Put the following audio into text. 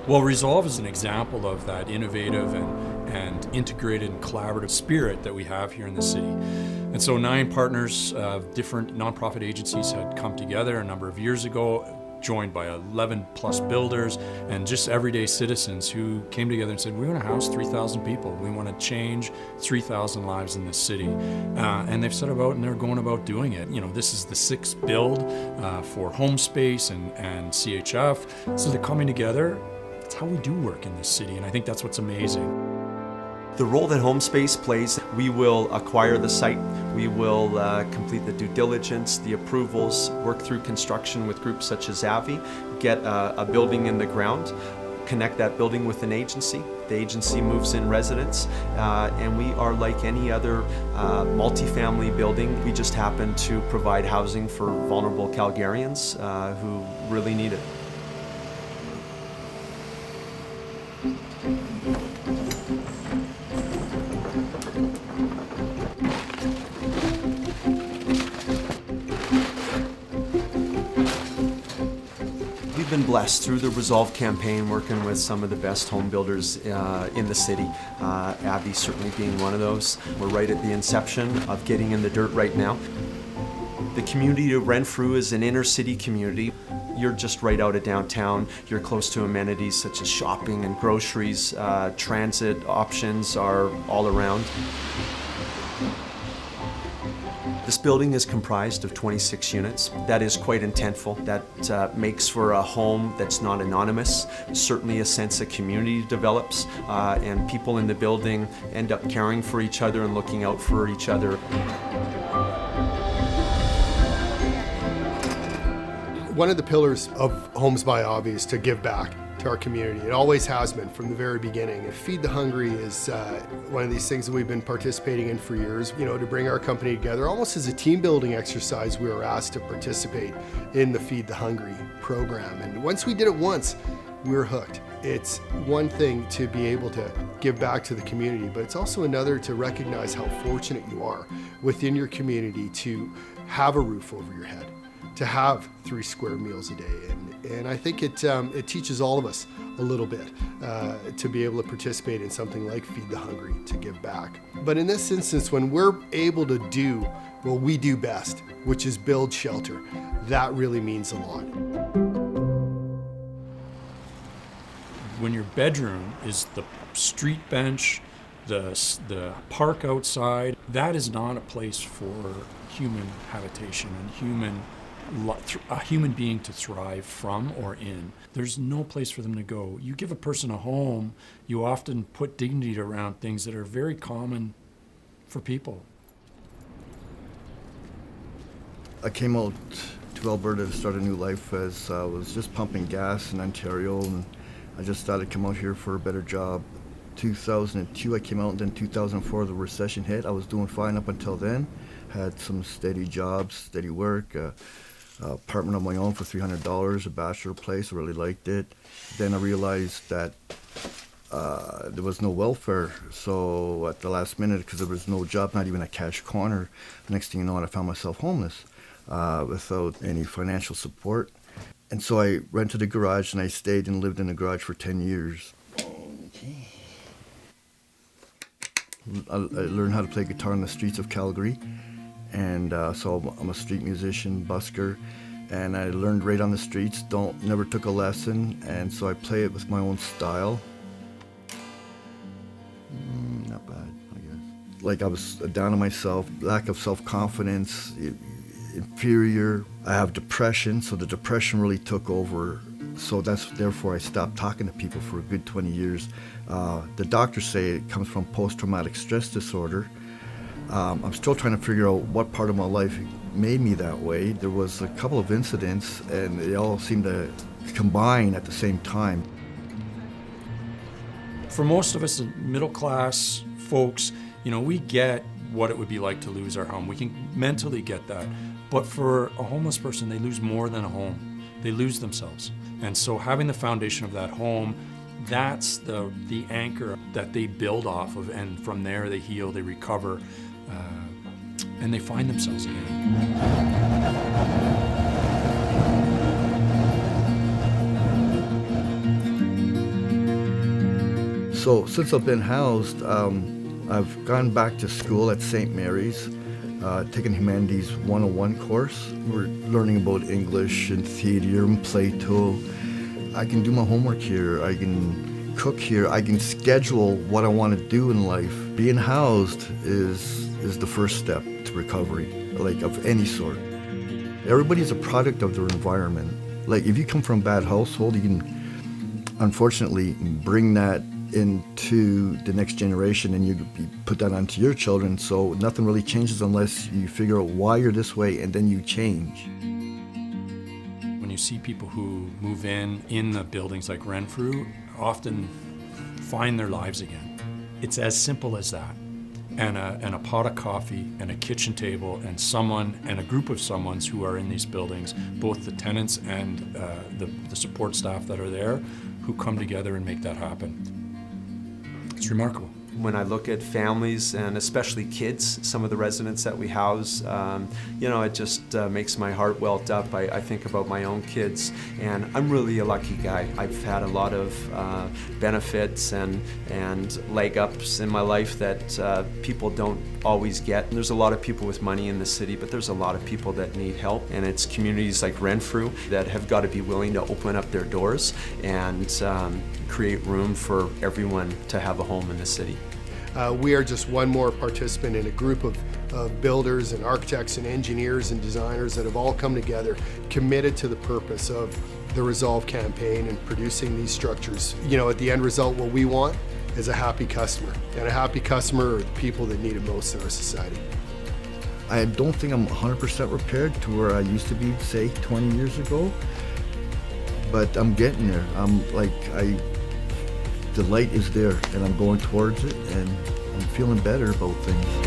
Well, Resolve is an example of that innovative and integrated and collaborative spirit that we have here in the city. And so 9 partners of different nonprofit agencies had come together a number of years ago, joined by 11 plus builders and just everyday citizens who came together and said, we want to house 3,000 people. We want to change 3,000 lives in this city. And they've set about and they're going about doing it. You know, this is the 6th build for Home Space and CHF. So they're coming together. That's how we do work in this city. And I think that's what's amazing. The role that HomeSpace plays, we will acquire the site, we will complete the due diligence, the approvals, work through construction with groups such as AVI, get a building in the ground, connect that building with an agency. The agency moves in residents, and we are like any other multifamily building. We just happen to provide housing for vulnerable Calgarians who really need it. We've been blessed through the Resolve campaign, working with some of the best home builders in the city, Abby certainly being one of those. We're right at the inception of getting in the dirt right now. The community of Renfrew is an inner city community. You're just right out of downtown. You're close to amenities such as shopping and groceries. Transit options are all around. This building is comprised of 26 units. That is quite intentful. That makes for a home that's not anonymous. Certainly a sense of community develops, and people in the building end up caring for each other and looking out for each other. One of the pillars of Homes by Avi is to give back to our community. It always has been from the very beginning. And Feed the Hungry is one of these things that we've been participating in for years. You know, to bring our company together, almost as a team building exercise, we were asked to participate in the Feed the Hungry program. And once we did it once, we were hooked. It's one thing to be able to give back to the community, but it's also another to recognize how fortunate you are within your community to have a roof over your head, to have 3 square meals a day. And I think it teaches all of us a little bit to be able to participate in something like Feed the Hungry, to give back. But in this instance, when we're able to do what we do best, which is build shelter, that really means a lot. When your bedroom is the street bench, the park outside, that is not a place for human habitation and a human being to thrive from or in. There's no place for them to go. You give a person a home, you often put dignity around things that are very common for people. I came out to Alberta to start a new life as I was just pumping gas in Ontario, and I just started to come out here for a better job. 2002 I came out, and then 2004 the recession hit. I was doing fine up until then. Had some steady jobs, steady work. Apartment of my own for $300, a bachelor place, really liked it. Then I realized that there was no welfare, so at the last minute, because there was no job, not even a cash corner, next thing you know, I found myself homeless without any financial support. And so I rented a garage, and I stayed and lived in the garage for 10 years. Okay. I learned how to play guitar on the streets of Calgary. And so I'm a street musician, busker, and I learned right on the streets, never took a lesson, and so I play it with my own style. Not bad, I guess. Like I was down on myself, lack of self-confidence, inferior. I have depression, so the depression really took over. So therefore I stopped talking to people for a good 20 years. The doctors say it comes from post-traumatic stress disorder. I'm still trying to figure out what part of my life made me that way. There was a couple of incidents, and they all seemed to combine at the same time. For most of us middle class folks, you know, we get what it would be like to lose our home. We can mentally get that. But for a homeless person, they lose more than a home. They lose themselves. And so having the foundation of that home, that's the anchor that they build off of, and from there they heal, they recover, and they find themselves again. So since I've been housed, I've gone back to school at St. Mary's, taking Humanities 101 course. We're learning about English and theater and Plato. I can do my homework here. I can cook here. I can schedule what I want to do in life. Being housed is the first step to recovery, like of any sort. Everybody's a product of their environment. Like if you come from a bad household, you can unfortunately bring that into the next generation and you put that onto your children. So nothing really changes unless you figure out why you're this way and then you change. When you see people who move in the buildings like Renfrew, often find their lives again. It's as simple as that. And a pot of coffee and a kitchen table and someone and a group of someones who are in these buildings, both the tenants and the support staff that are there, who come together and make that happen. It's remarkable. When I look at families and especially kids, some of the residents that we house, it just makes my heart welt up. I think about my own kids, and I'm really a lucky guy. I've had a lot of benefits and leg ups in my life that people don't always get. And there's a lot of people with money in the city, but there's a lot of people that need help, and it's communities like Renfrew that have got to be willing to open up their doors and create room for everyone to have a home in the city. We are just one more participant in a group of builders and architects and engineers and designers that have all come together, committed to the purpose of the Resolve campaign and producing these structures. At the end result, what we want is a happy customer. And a happy customer are the people that need it most in our society. I don't think I'm 100% repaired to where I used to be, say, 20 years ago. But I'm getting there. The light is there and I'm going towards it and I'm feeling better about things.